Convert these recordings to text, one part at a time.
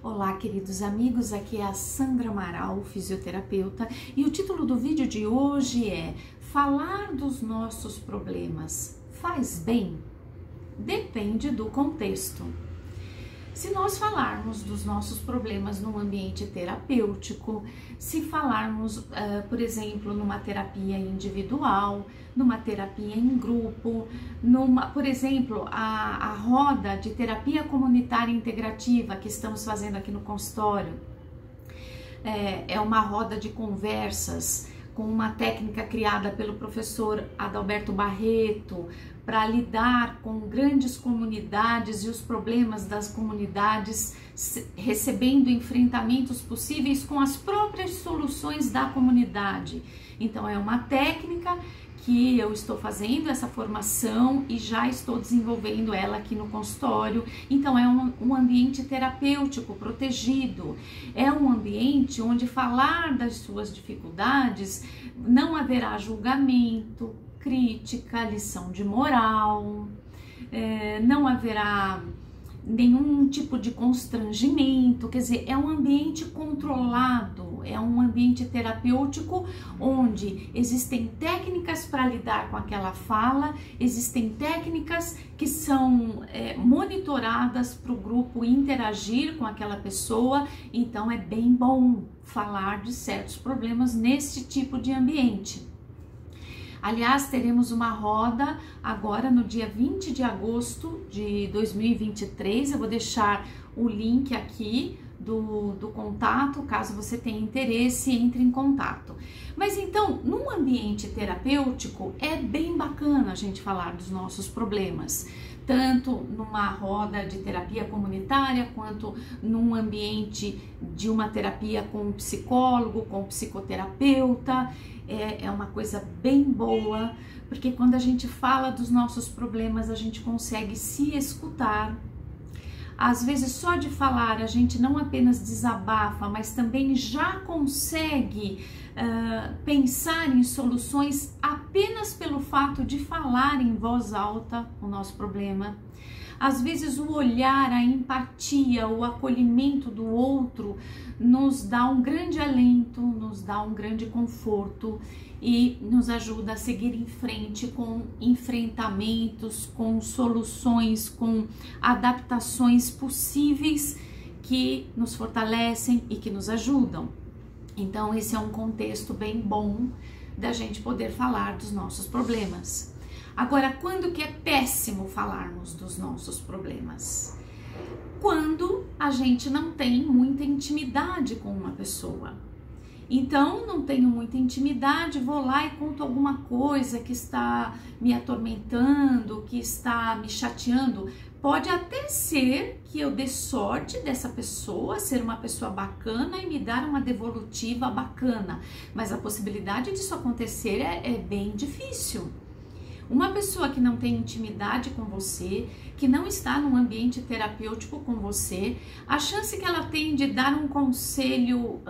Olá, queridos amigos, aqui é a Sandra Amaral, fisioterapeuta, e o título do vídeo de hoje é Falar dos nossos problemas faz bem? Depende do contexto. Se nós falarmos dos nossos problemas num ambiente terapêutico, se falarmos, por exemplo, numa terapia individual, numa terapia em grupo, por exemplo, a roda de terapia comunitária integrativa que estamos fazendo aqui no consultório, é uma roda de conversas com uma técnica criada pelo professor Adalberto Barreto para lidar com grandes comunidades e os problemas das comunidades, recebendo enfrentamentos possíveis com as próprias soluções da comunidade. Então é uma técnica que eu estou fazendo essa formação e já estou desenvolvendo ela aqui no consultório. Então é um ambiente terapêutico protegido, é um ambiente onde falar das suas dificuldades não haverá julgamento, crítica, lição de moral, não haverá nenhum tipo de constrangimento, quer dizer, é um ambiente controlado, é um ambiente terapêutico onde existem técnicas para lidar com aquela fala, existem técnicas que são monitoradas para o grupo interagir com aquela pessoa. Então é bem bom falar de certos problemas nesse tipo de ambiente. Aliás, teremos uma roda agora no dia 20 de agosto de 2023. Eu vou deixar o link aqui do contato, caso você tenha interesse, entre em contato. Mas então, num ambiente terapêutico, é bem bacana a gente falar dos nossos problemas, tanto numa roda de terapia comunitária, quanto num ambiente de uma terapia com um psicólogo, com um psicoterapeuta. É uma coisa bem boa, porque quando a gente fala dos nossos problemas, a gente consegue se escutar. Às vezes, só de falar, a gente não apenas desabafa, mas também já consegue pensar em soluções apenas pelo fato de falar em voz alta o nosso problema. Às vezes o olhar, a empatia, o acolhimento do outro nos dá um grande alento, nos dá um grande conforto e nos ajuda a seguir em frente com enfrentamentos, com soluções, com adaptações possíveis que nos fortalecem e que nos ajudam. Então esse é um contexto bem bom da gente poder falar dos nossos problemas. Agora, quando que é péssimo falarmos dos nossos problemas? Quando a gente não tem muita intimidade com uma pessoa. Então, não tenho muita intimidade, vou lá e conto alguma coisa que está me atormentando, que está me chateando. Pode até ser que eu dê sorte dessa pessoa ser uma pessoa bacana e me dar uma devolutiva bacana, mas a possibilidade disso acontecer é bem difícil. Uma pessoa que não tem intimidade com você, que não está num ambiente terapêutico com você, a chance que ela tem de dar um conselho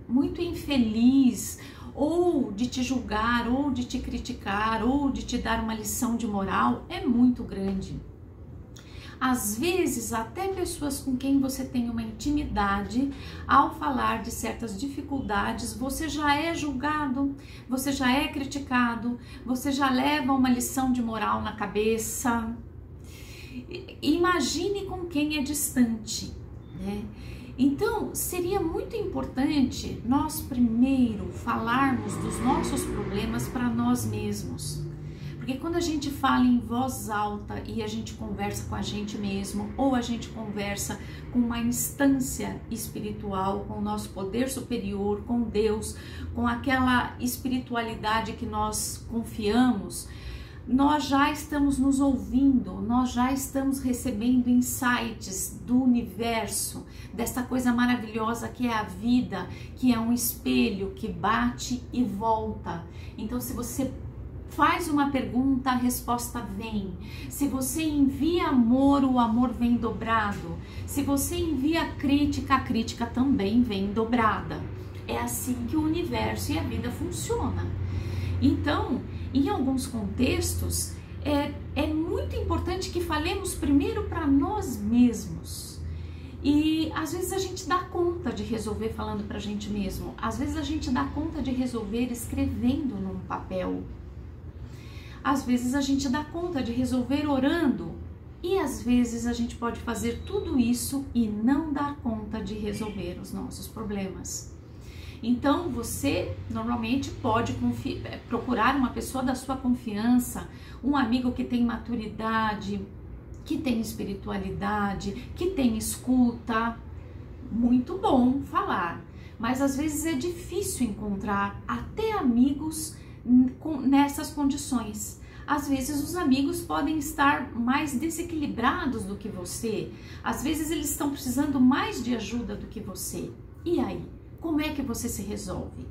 muito infeliz, ou de te julgar, ou de te criticar, ou de te dar uma lição de moral é muito grande. Às vezes, até pessoas com quem você tem uma intimidade, ao falar de certas dificuldades, você já é julgado, você já é criticado, você já leva uma lição de moral na cabeça. Imagine com quem é distante, né? Então, seria muito importante nós primeiro falarmos dos nossos problemas para nós mesmos. Porque quando a gente fala em voz alta e a gente conversa com a gente mesmo, ou a gente conversa com uma instância espiritual, com o nosso poder superior, com Deus, com aquela espiritualidade que nós confiamos, nós já estamos nos ouvindo, nós já estamos recebendo insights do universo, dessa coisa maravilhosa que é a vida, que é um espelho que bate e volta. Então, se você faz uma pergunta, a resposta vem. Se você envia amor, o amor vem dobrado. Se você envia crítica, a crítica também vem dobrada. É assim que o universo e a vida funcionam. Então, em alguns contextos, é muito importante que falemos primeiro para nós mesmos. E às vezes a gente dá conta de resolver falando pra gente mesmo, às vezes a gente dá conta de resolver escrevendo num papel, às vezes a gente dá conta de resolver orando, e às vezes a gente pode fazer tudo isso e não dar conta de resolver os nossos problemas. Então você normalmente pode procurar uma pessoa da sua confiança, um amigo que tem maturidade, que tem espiritualidade, que tem escuta. Muito bom falar, mas às vezes é difícil encontrar até amigos nessas condições. Às vezes os amigos podem estar mais desequilibrados do que você, às vezes eles estão precisando mais de ajuda do que você. E aí, como é que você se resolve?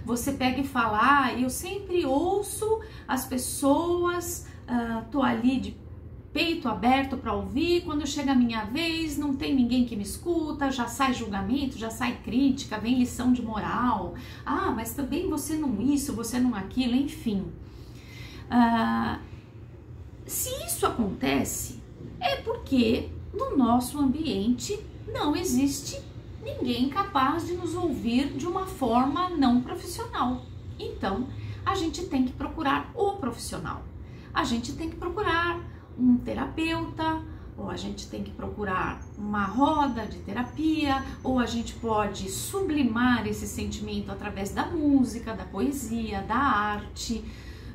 Você pega e fala, eu sempre ouço as pessoas, tô ali de peito aberto para ouvir, quando chega a minha vez não tem ninguém que me escuta, já sai julgamento, já sai crítica, vem lição de moral, mas também você não isso, você não aquilo, enfim. Se isso acontece, é porque no nosso ambiente não existe ninguém capaz de nos ouvir de uma forma não profissional. Então, a gente tem que procurar o profissional, a gente tem que procurar um terapeuta, ou a gente tem que procurar uma roda de terapia, ou a gente pode sublimar esse sentimento através da música, da poesia, da arte,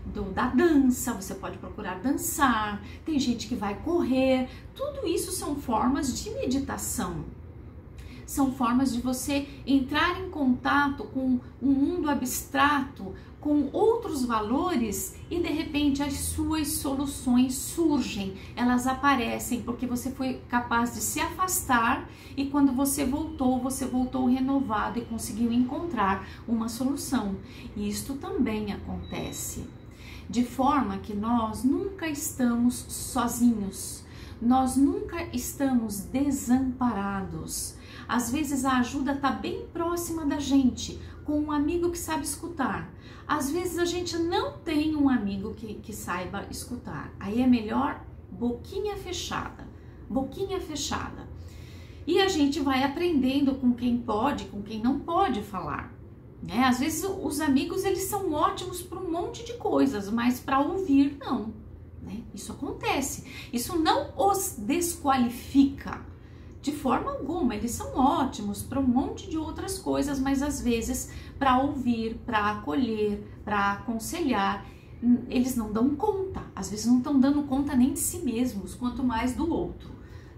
da dança. Você pode procurar dançar, tem gente que vai correr, tudo isso são formas de meditação. São formas de você entrar em contato com um mundo abstrato, com outros valores, e de repente as suas soluções surgem, elas aparecem porque você foi capaz de se afastar e quando você voltou renovado e conseguiu encontrar uma solução. E isto também acontece, de forma que nós nunca estamos sozinhos, nós nunca estamos desamparados. Às vezes a ajuda está bem próxima da gente, com um amigo que sabe escutar. Às vezes a gente não tem um amigo que saiba escutar. Aí é melhor boquinha fechada, boquinha fechada. E a gente vai aprendendo com quem pode, com quem não pode falar. Né? Às vezes os amigos eles são ótimos para um monte de coisas, mas para ouvir não. Né? Isso acontece. Isso não os desqualifica. De forma alguma, eles são ótimos para um monte de outras coisas, mas às vezes para ouvir, para acolher, para aconselhar, eles não dão conta. Às vezes não estão dando conta nem de si mesmos, quanto mais do outro,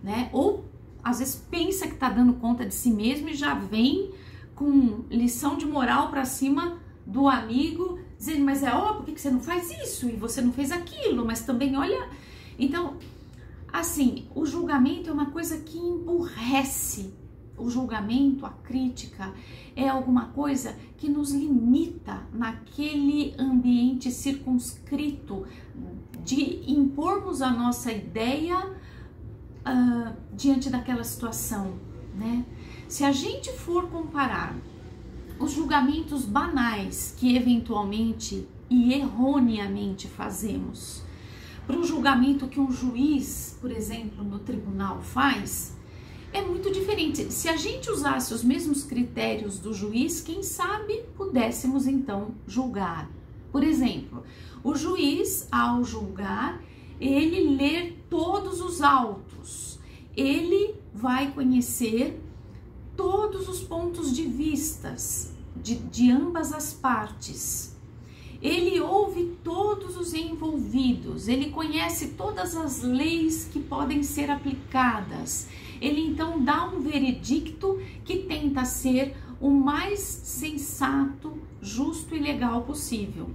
né? Ou às vezes pensa que está dando conta de si mesmo e já vem com lição de moral para cima do amigo, dizendo, mas por que você não faz isso? E você não fez aquilo, mas também olha... Então... Assim, o julgamento é uma coisa que emburrece. O julgamento, a crítica, é alguma coisa que nos limita naquele ambiente circunscrito de impormos a nossa ideia diante daquela situação, né? Se a gente for comparar os julgamentos banais que eventualmente e erroneamente fazemos para um julgamento que um juiz, por exemplo, no tribunal faz, é muito diferente. Se a gente usasse os mesmos critérios do juiz, quem sabe pudéssemos então julgar. Por exemplo, o juiz, ao julgar, ele lê todos os autos, ele vai conhecer todos os pontos de vistas de ambas as partes. Ele ouve todos os envolvidos, ele conhece todas as leis que podem ser aplicadas. Ele então dá um veredicto que tenta ser o mais sensato, justo e legal possível.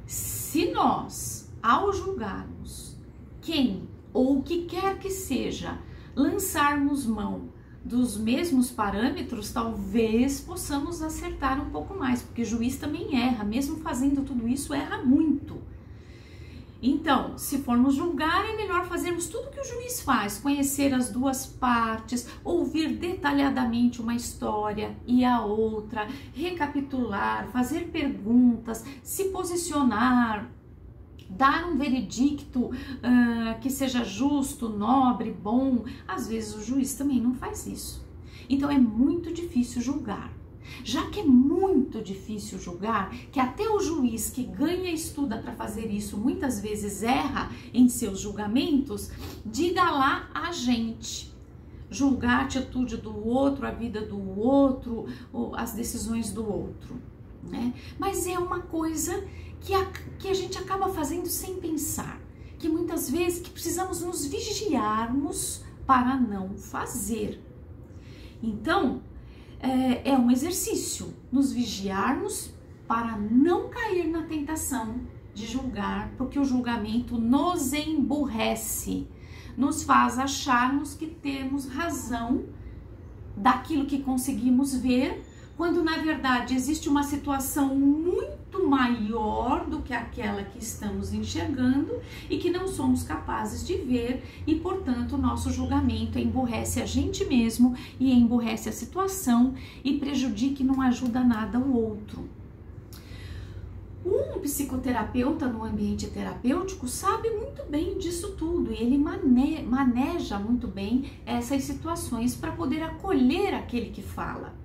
Se nós, ao julgarmos quem ou o que quer que seja, lançarmos mão dos mesmos parâmetros, talvez possamos acertar um pouco mais, porque o juiz também erra, mesmo fazendo tudo isso, erra muito. Então, se formos julgar, é melhor fazermos tudo que o juiz faz, conhecer as duas partes, ouvir detalhadamente uma história e a outra, recapitular, fazer perguntas, se posicionar, dar um veredicto que seja justo, nobre, bom. Às vezes o juiz também não faz isso. Então é muito difícil julgar. Já que é muito difícil julgar, que até o juiz que ganha e estuda para fazer isso muitas vezes erra em seus julgamentos, diga lá a gente. Julgar a atitude do outro, a vida do outro, as decisões do outro, né? Mas é uma coisa que a gente acaba fazendo sem pensar, que muitas vezes que precisamos nos vigiarmos para não fazer. Então, é um exercício, nos vigiarmos para não cair na tentação de julgar, porque o julgamento nos emburrece, nos faz acharmos que temos razão daquilo que conseguimos ver, quando na verdade existe uma situação muito maior do que aquela que estamos enxergando e que não somos capazes de ver, e portanto o nosso julgamento emburrece a gente mesmo e emburrece a situação e prejudica e não ajuda nada o outro. Um psicoterapeuta no ambiente terapêutico sabe muito bem disso tudo, e ele maneja muito bem essas situações para poder acolher aquele que fala.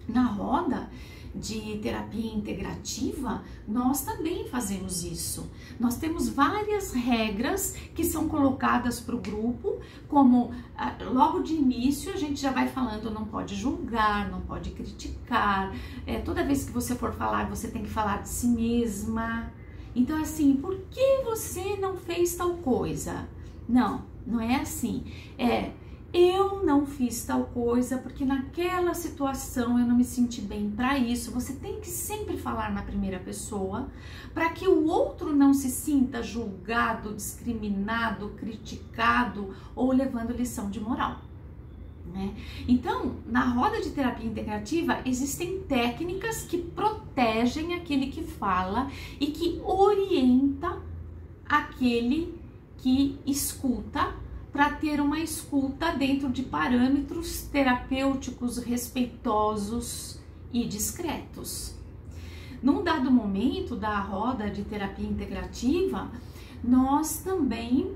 Na roda de terapia integrativa, nós também fazemos isso. Nós temos várias regras que são colocadas para o grupo, como logo de início a gente já vai falando, não pode julgar, não pode criticar, toda vez que você for falar, você tem que falar de si mesma. Então assim, por que você não fez tal coisa? Não, não é assim. Eu não fiz tal coisa porque naquela situação eu não me senti bem para isso. Você tem que sempre falar na primeira pessoa para que o outro não se sinta julgado, discriminado, criticado ou levando lição de moral, né? Então, na roda de terapia integrativa existem técnicas que protegem aquele que fala e que orienta aquele que escuta, para ter uma escuta dentro de parâmetros terapêuticos respeitosos e discretos. Num dado momento da roda de terapia integrativa, nós também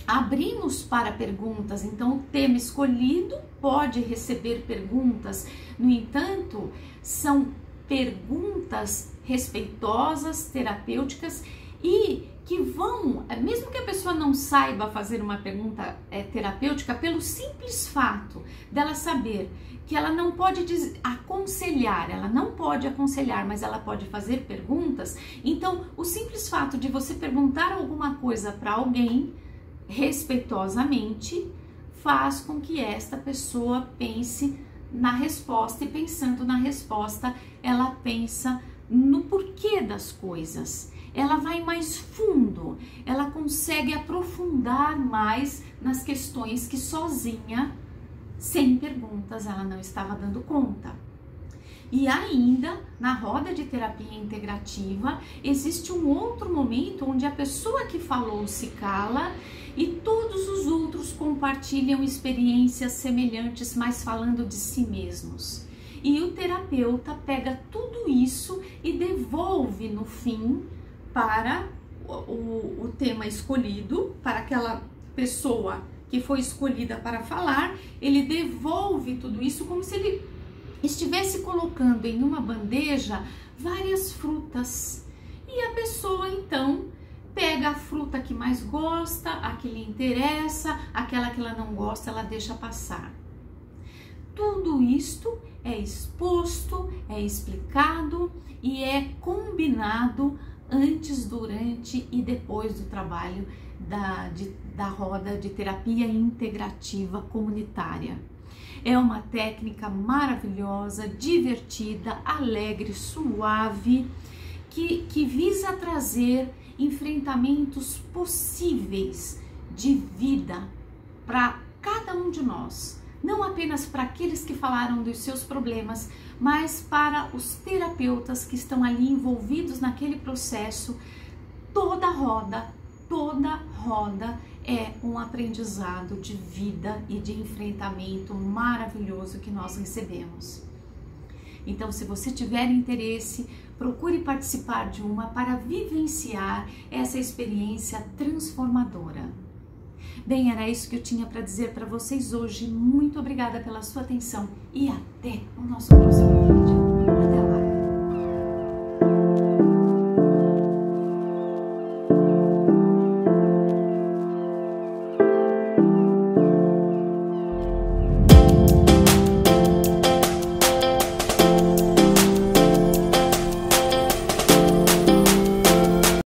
abrimos para perguntas, então o tema escolhido pode receber perguntas, no entanto, são perguntas respeitosas, terapêuticas e que vão, mesmo que a pessoa não saiba fazer uma pergunta terapêutica, pelo simples fato dela saber que ela não pode aconselhar, mas ela pode fazer perguntas. Então, o simples fato de você perguntar alguma coisa para alguém respeitosamente faz com que esta pessoa pense na resposta, e pensando na resposta, ela pensa no porquê das coisas. Ela vai mais fundo, ela consegue aprofundar mais nas questões que sozinha, sem perguntas, ela não estava dando conta. E ainda, na roda de terapia integrativa, existe um outro momento onde a pessoa que falou se cala e todos os outros compartilham experiências semelhantes, mas falando de si mesmos. E o terapeuta pega tudo isso e devolve no fim para o tema escolhido, para aquela pessoa que foi escolhida para falar. Ele devolve tudo isso como se ele estivesse colocando em uma bandeja várias frutas. E a pessoa então pega a fruta que mais gosta, a que lhe interessa, aquela que ela não gosta, ela deixa passar. Tudo isto é exposto, é explicado e é combinado antes, durante e depois do trabalho da roda de terapia integrativa comunitária. É uma técnica maravilhosa, divertida, alegre, suave, que visa trazer enfrentamentos possíveis de vida para cada um de nós. Não apenas para aqueles que falaram dos seus problemas, mas para os terapeutas que estão ali envolvidos naquele processo. Toda roda é um aprendizado de vida e de enfrentamento maravilhoso que nós recebemos. Então, se você tiver interesse, procure participar de uma para vivenciar essa experiência transformadora. Bem, era isso que eu tinha para dizer para vocês hoje. Muito obrigada pela sua atenção e até o nosso próximo vídeo. Até lá.